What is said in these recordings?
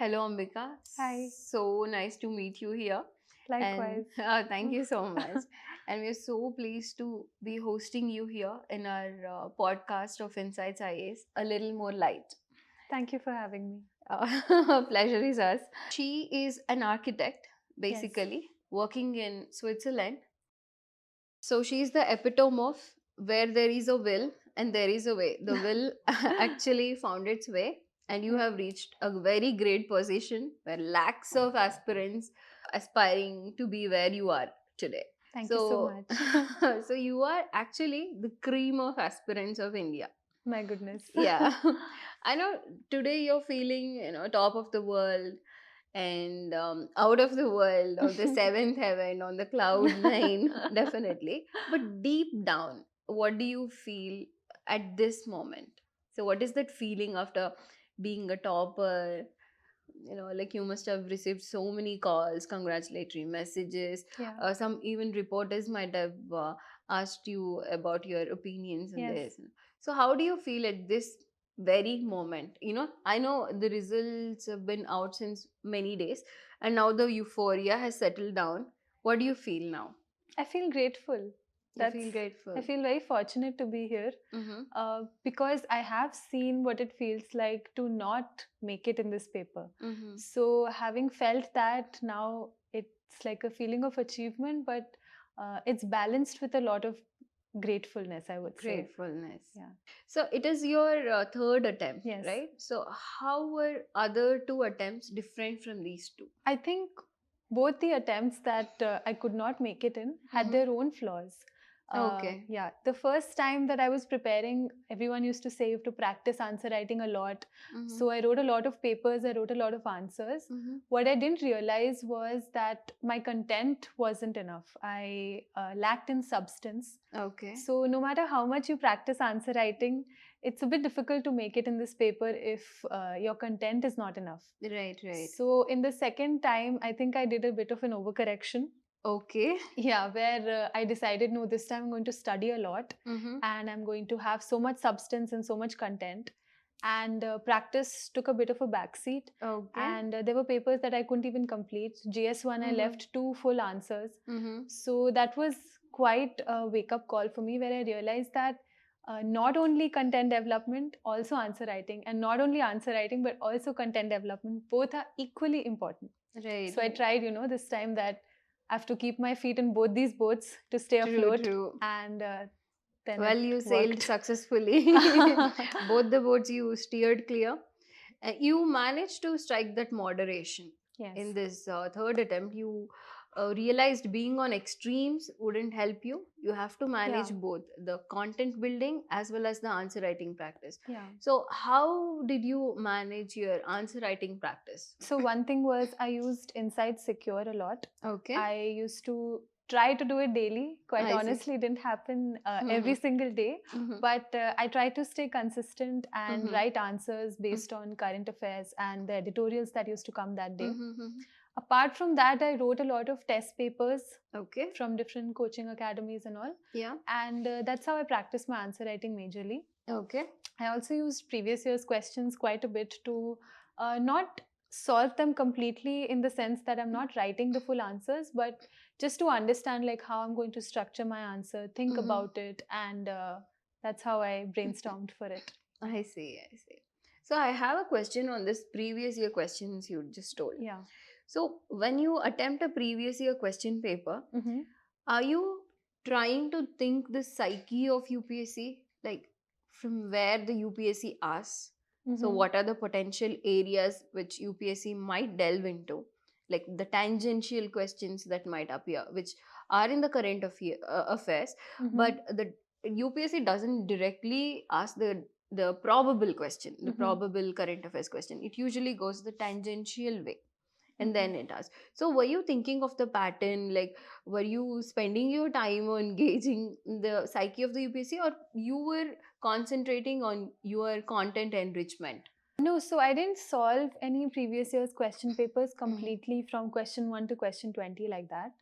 Hello, Ambika. Hi. So nice to meet you here. And Likewise. thank you so much. And we're so pleased to be hosting you here in our podcast of Insights IAS, A Little More Light. Thank you for having me. Pleasure is us. She is an architect, Yes. basically, working in Switzerland. So she's the epitome of where there is a will and there is a way. The will actually found its way, and you Yeah. have reached a very great position where lakhs of aspirants aspiring to be where you are today. Thank you so So, much. so you are actually the cream of aspirants of India. My goodness. Yeah, I know today you're feeling top of the world and out of the world, of the seventh heaven, on the cloud nine, definitely. But deep down, what do you feel at this moment? So, what is that feeling after being a topper? Like you must have received so many calls, congratulatory messages. Yeah. Some even reporters might have asked you about your opinions on Yes. this. So, how do you feel at this very moment? I know the results have been out since many days, and now the euphoria has settled down. What do you feel now? I feel grateful. You feel grateful. I feel very fortunate to be here because I have seen what it feels like to not make it in this paper. So, having felt that, now it's like a feeling of achievement, but it's balanced with a lot of gratefulness, I would say. Gratefulness. Yeah. So it is your third attempt, Yes. right? So how were other two attempts different from these two? I think both the attempts that I could not make it in had their own flaws. Okay. Yeah, the first time that I was preparing, everyone used to say you have to practice answer writing a lot. So I wrote a lot of papers, I wrote a lot of answers. What I didn't realize was that my content wasn't enough. I lacked in substance. Okay. So no matter how much you practice answer writing, it's a bit difficult to make it in this paper if your content is not enough. Right, right. So in the second time, I think I did a bit of an overcorrection. Okay. Yeah, where I decided, no, this time I'm going to study a lot and I'm going to have so much substance and so much content. And practice took a bit of a backseat. Okay. And there were papers that I couldn't even complete. GS1, I left 2 full answers. So that was quite a wake up call for me, where I realized that not only content development, also answer writing, and not only answer writing, but also content development, both are equally important. Right. So I tried, this time that I have to keep my feet in both these boats to stay afloat. True. And then Well, it you sailed worked. successfully. Both the boats you steered clear. You managed to strike that moderation. Yes. In this third attempt. You realized being on extremes wouldn't help you. You have to manage both the content building as well as the answer writing practice. Yeah. So, how did you manage your answer writing practice? So one thing was I used Inside Secure a lot. Okay. I used to try to do it daily. Quite I see. honestly, it didn't happen every single day. But I tried to stay consistent and write answers based on current affairs and the editorials that used to come that day. Apart from that, I wrote a lot of test papers from different coaching academies and all. Yeah. And that's how I practiced my answer writing majorly. Okay. I also used previous year's questions quite a bit to not solve them completely, in the sense that I'm not writing the full answers, but just to understand like how I'm going to structure my answer, think about it, and that's how I brainstormed for it. I see. So I have a question on this previous year questions you just told. Yeah. So when you attempt a previous year question paper, are you trying to think the psyche of UPSC, like from where the UPSC asks? So what are the potential areas which UPSC might delve into, like the tangential questions that might appear, which are in the current affairs, but the UPSC doesn't directly ask the probable question, the probable current affairs question. It usually goes the tangential way. And then it does. So were you thinking of the pattern, like were you spending your time on gauging the psyche of the UPSC, or you were concentrating on your content enrichment? No, so I didn't solve any previous year's question papers completely from question 1 to question 20 like that.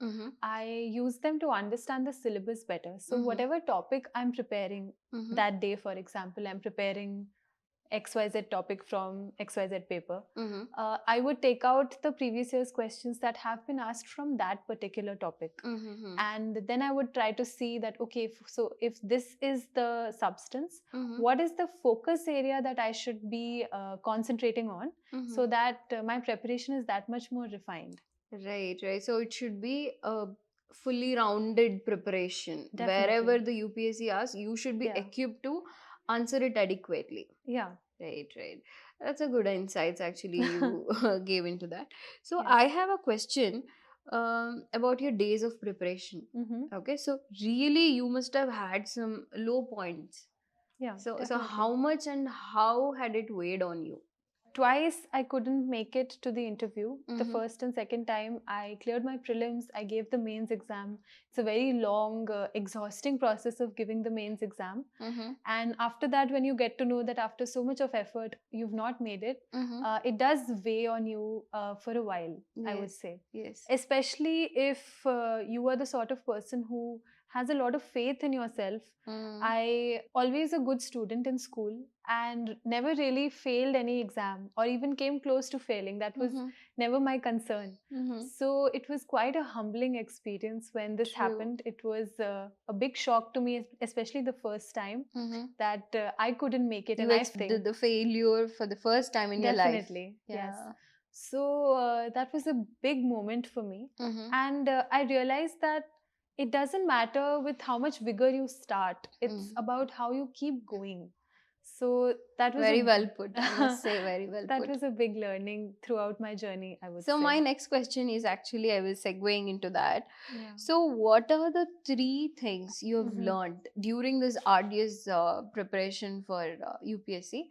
I used them to understand the syllabus better. So whatever topic I'm preparing that day, for example, I'm preparing XYZ topic from XYZ paper, I would take out the previous year's questions that have been asked from that particular topic. And then I would try to see that, okay, so if this is the substance, what is the focus area that I should be concentrating on, so that my preparation is that much more refined. Right. So it should be a fully rounded preparation. Definitely. Wherever the UPSC asks, you should be equipped to answer it adequately. Yeah. Right. That's a good insights actually you gave into that. So I have a question about your days of preparation. Okay, so really you must have had some low points. Yeah. So how much and how had it weighed on you? Twice I couldn't make it to the interview. The first and second time I cleared my prelims, I gave the mains exam. It's a very long, exhausting process of giving the mains exam. And after that, when you get to know that after so much of effort, you've not made it, it does weigh on you for a while, I would say. Yes. Especially if you are the sort of person who has a lot of faith in yourself. I always a good student in school and never really failed any exam or even came close to failing. That was never my concern. So it was quite a humbling experience when this happened. It was a big shock to me, especially the first time that I couldn't make it. You did the failure for the first time in your life. Definitely, yes. So that was a big moment for me. And I realized that it doesn't matter with how much vigor you start. It's about how you keep going. So that was very well put. I must say, very well put. That was a big learning throughout my journey, I would say. So my next question is actually, I was segueing into that. So what are the 3 things you have learned during this arduous preparation for UPSC?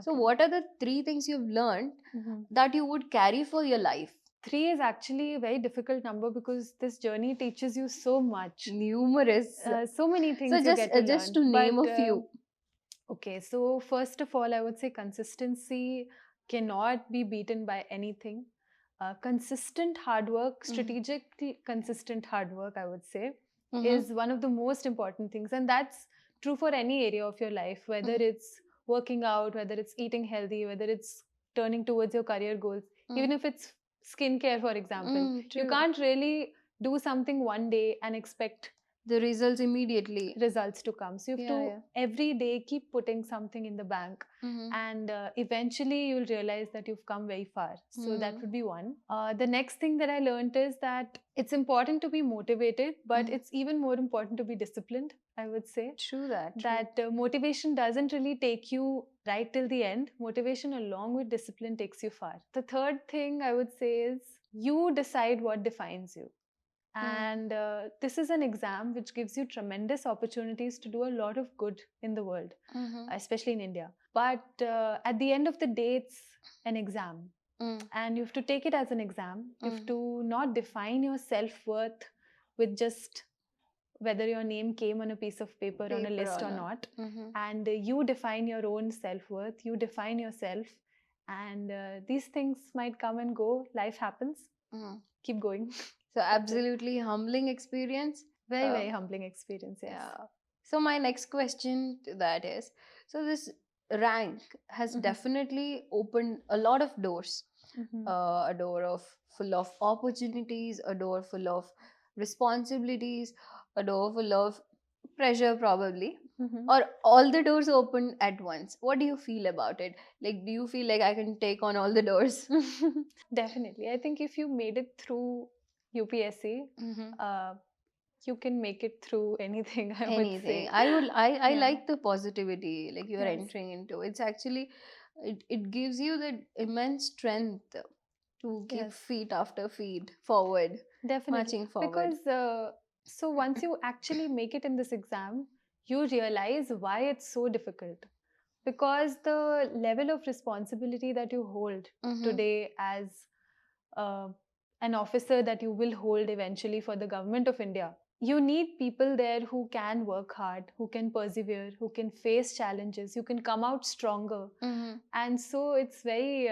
So what are the 3 things you've learned that you would carry for your life? 3 is actually a very difficult number because this journey teaches you so much. Numerous. So many things you get to learn. Just to name a few. Okay, so first of all, I would say consistency cannot be beaten by anything. Consistent hard work, strategically consistent hard work, I would say, is one of the most important things. And that's true for any area of your life, whether it's working out, whether it's eating healthy, whether it's turning towards your career goals, even if it's skincare, for example. You can't really do something one day and expect the results immediately to come. So you have to every day keep putting something in the bank, and eventually you'll realize that you've come very far. So that would be one. The next thing that I learned is that it's important to be motivated, but it's even more important to be disciplined, I would say. True that. That motivation doesn't really take you right till the end. Motivation along with discipline takes you far. The third thing I would say is you decide what defines you. And this is an exam which gives you tremendous opportunities to do a lot of good in the world, especially in India. But at the end of the day, it's an exam. And you have to take it as an exam. You have to not define your self-worth with just whether your name came on a piece of paper on a list or not. And you define your own self-worth. You define yourself. And these things might come and go. Life happens. Keep going. So absolutely humbling experience. Very humbling experience, yes. Yeah. So my next question to that is, so this rank has definitely opened a lot of doors. A door full of opportunities, a door full of responsibilities, a door full of pressure probably. Or all the doors open at once. What do you feel about it? Like, do you feel like I can take on all the doors? Definitely. I think if you made it through UPSC, you can make it through anything. I would say. I like the positivity like you are entering into. It's actually it gives you the immense strength to keep feet after feet forward. Definitely. Marching forward. Because so once you actually make it in this exam, you realize why it's so difficult. Because the level of responsibility that you hold today as an officer that you will hold eventually for the government of India, you need people there who can work hard, who can persevere, who can face challenges, you can come out stronger. And so it's very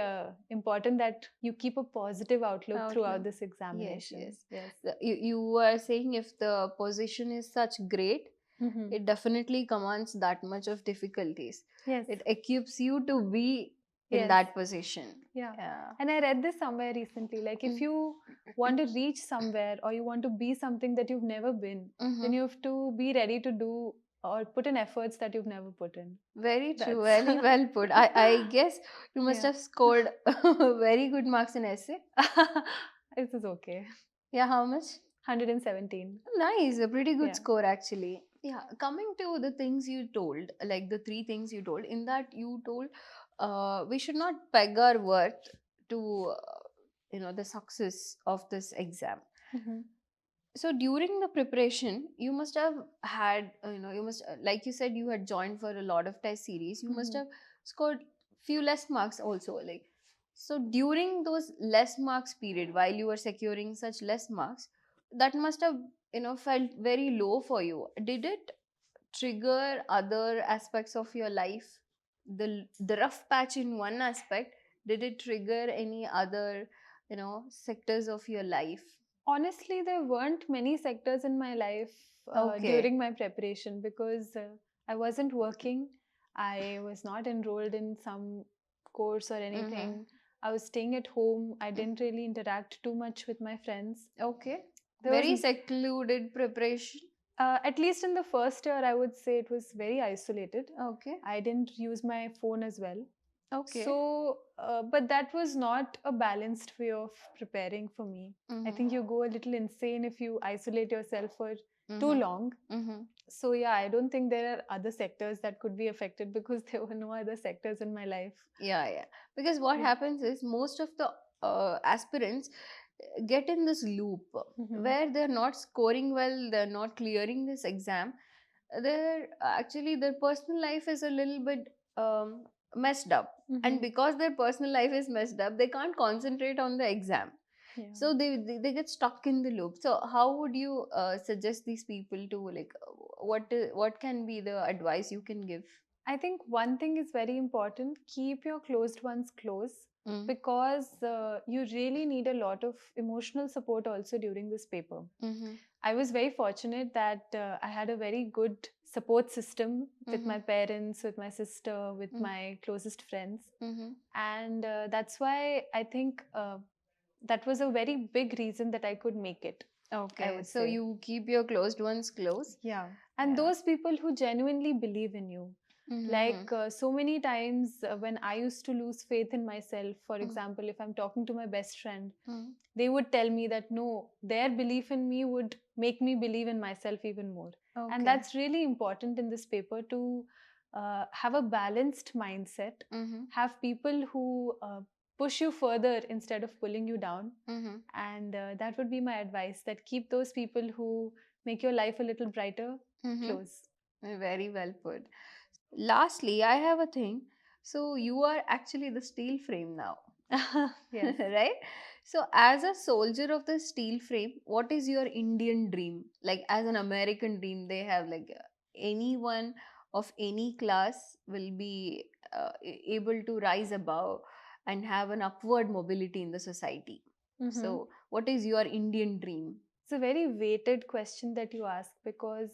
important that you keep a positive outlook throughout this examination. Yes. You are saying if the position is such great, it definitely commands that much of difficulties. Yes. It equips you to be in Yes. that position. Yeah. Yeah. And I read this somewhere recently. Like, if you want to reach somewhere or you want to be something that you've never been, then you have to be ready to do or put in efforts that you've never put in. Very true. That's- Very well put. I guess you must Yeah. have scored very good marks in essay. It is okay. Yeah, how much? 117. Nice, a pretty good Yeah. score actually. Yeah, coming to the things you told, like the three things you told, in that you told we should not peg our worth to the success of this exam. So during the preparation, you must have had, you must, like you said, you had joined for a lot of test series. You must have scored few less marks also. Like, so during those less marks period, while you were securing such less marks, that must have, felt very low for you. Did it trigger other aspects of your life? The rough patch in one aspect, did it trigger any other, sectors of your life? Honestly, there weren't many sectors in my life Okay. during my preparation because I wasn't working. I was not enrolled in some course or anything. I was staying at home. I didn't really interact too much with my friends. Okay. There was Very secluded preparation. at least in the first year, I would say it was very isolated. Okay. I didn't use my phone as well. Okay. So, but that was not a balanced way of preparing for me. I think you go a little insane if you isolate yourself for too long. So, yeah, I don't think there are other sectors that could be affected because there were no other sectors in my life. Yeah. Because what happens is most of the aspirants get in this loop where they're not scoring well, they're not clearing this exam. They're actually, their personal life is a little bit messed up. And because their personal life is messed up, they can't concentrate on the exam. Yeah. So they get stuck in the loop. So how would you suggest these people to, like, what can be the advice you can give? I think one thing is very important: keep your closed ones close, because you really need a lot of emotional support also during this paper. I was very fortunate that I had a very good support system with my parents, with my sister, with my closest friends. And that's why I think that was a very big reason that I could make it. Okay, so you keep your closed ones close. Yeah. And those people who genuinely believe in you. Like so many times when I used to lose faith in myself, for example, if I'm talking to my best friend, they would tell me that no, their belief in me would make me believe in myself even more. Okay. And that's really important in this paper, to have a balanced mindset, have people who push you further instead of pulling you down. And that would be my advice, that keep those people who make your life a little brighter close. Very well put. Lastly, I have a thing. So you are actually the steel frame now. Yes. Right? So as a soldier of the steel frame, what is your Indian dream? Like, as an American dream, they have, like, anyone of any class will be able to rise above and have an upward mobility in the society. So what is your Indian dream? It's a very weighted question that you ask, because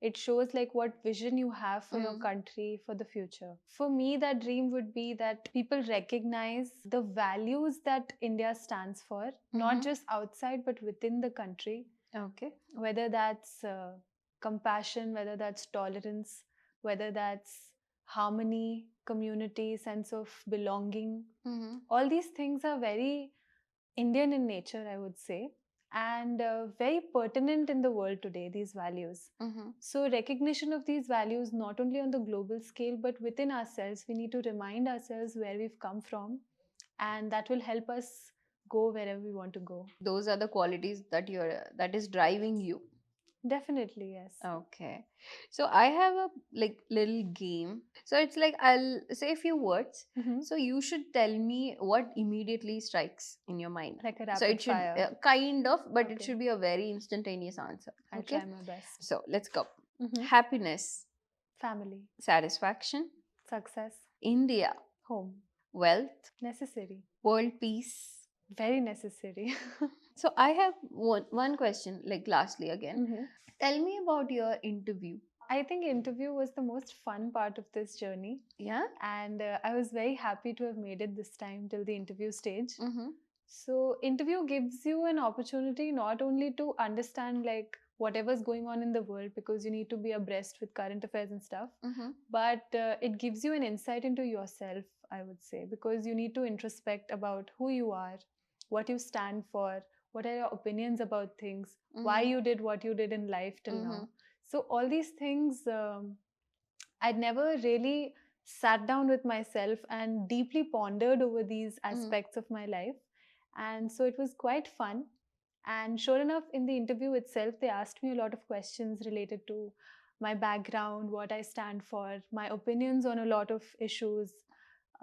it shows like what vision you have for your country, for the future. For me, that dream would be that people recognize the values that India stands for, not just outside but within the country. Okay. Whether that's compassion, whether that's tolerance, whether that's harmony, community, sense of belonging. All these things are very Indian in nature, I would say, and very pertinent in the world today, these values. So, recognition of these values, not only on the global scale, but within ourselves, we need to remind ourselves where we've come from, and that will help us go wherever we want to go. Those are the qualities that is driving you. Definitely, yes. Okay. So I have a, like, little game. So it's like, I'll say a few words. So you should tell me what immediately strikes in your mind. Like a So rapid it should fire. kind of, but it Okay. should be a very instantaneous answer. I'll Okay. try my best. So let's go. Happiness, Family, satisfaction, success, India, home, wealth, necessary, world peace. very necessary. So I have one question, like, lastly again. Tell me about your interview. I think interview was the most fun part of this journey. Yeah? And I was very happy to have made it this time till the interview stage. Mm-hmm. So interview gives you an opportunity not only to understand like whatever's going on in the world, because you need to be abreast with current affairs and stuff, Mm-hmm. but it gives you an insight into yourself, I would say, because you need to introspect about who you are, what you stand for, what are your opinions about things, why you did what you did in life till now. So all these things, I'd never really sat down with myself and deeply pondered over these aspects of my life. And so it was quite fun. And sure enough, in the interview itself, they asked me a lot of questions related to my background, what I stand for, my opinions on a lot of issues.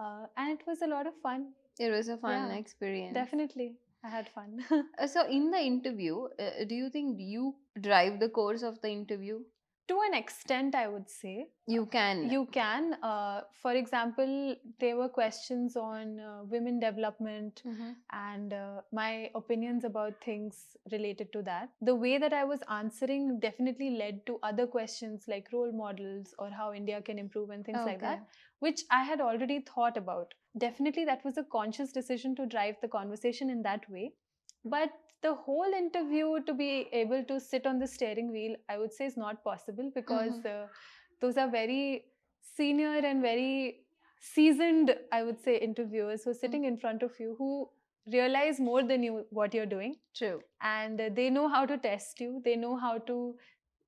And it was a lot of fun. It was a fun Yeah, experience. Definitely. I had fun. So, in the interview, do you think you drive the course of the interview? To an extent, I would say. You can. You can. For example, there were questions on women development and my opinions about things related to that. The way that I was answering definitely led to other questions like role models or how India can improve and things like that, which I had already thought about. Definitely, that was a conscious decision to drive the conversation in that way. But the whole interview to be able to sit on the steering wheel, I would say, is not possible because those are very senior and very seasoned, I would say, interviewers who are sitting in front of you who realize more than you what you're doing. True. And they know how to test you, they know how to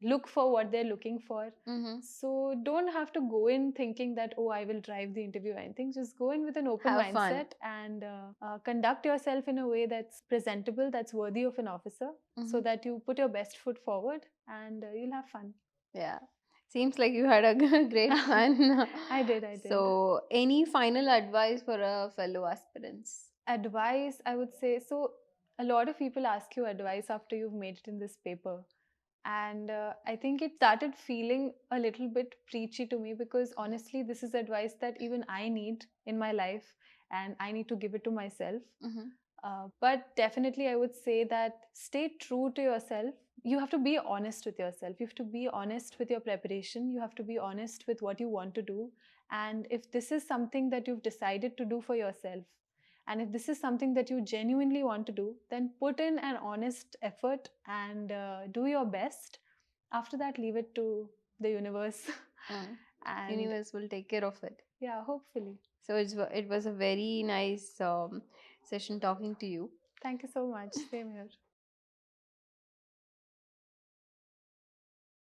look for what they're looking for. So don't have to go in thinking that, oh, I will drive the interview or anything. Just go in with an open Have fun. mindset and conduct yourself in a way that's presentable, that's worthy of an officer, so that you put your best foot forward and you'll have fun. Yeah. Seems like you had a great fun. I did. So, any final advice for a fellow aspirants? Advice, I would say, so a lot of people ask you advice after you've made it in this paper. And I think it started feeling a little bit preachy to me because honestly, this is advice that even I need in my life and I need to give it to myself. But definitely, I would say that stay true to yourself. You have to be honest with yourself. You have to be honest with your preparation. You have to be honest with what you want to do. And if this is something that you've decided to do for yourself, and if this is something that you genuinely want to do, then put in an honest effort and do your best. After that, leave it to the universe. And universe will take care of it. Yeah, hopefully. So it was a very nice session talking to you. Thank you so much. Same here.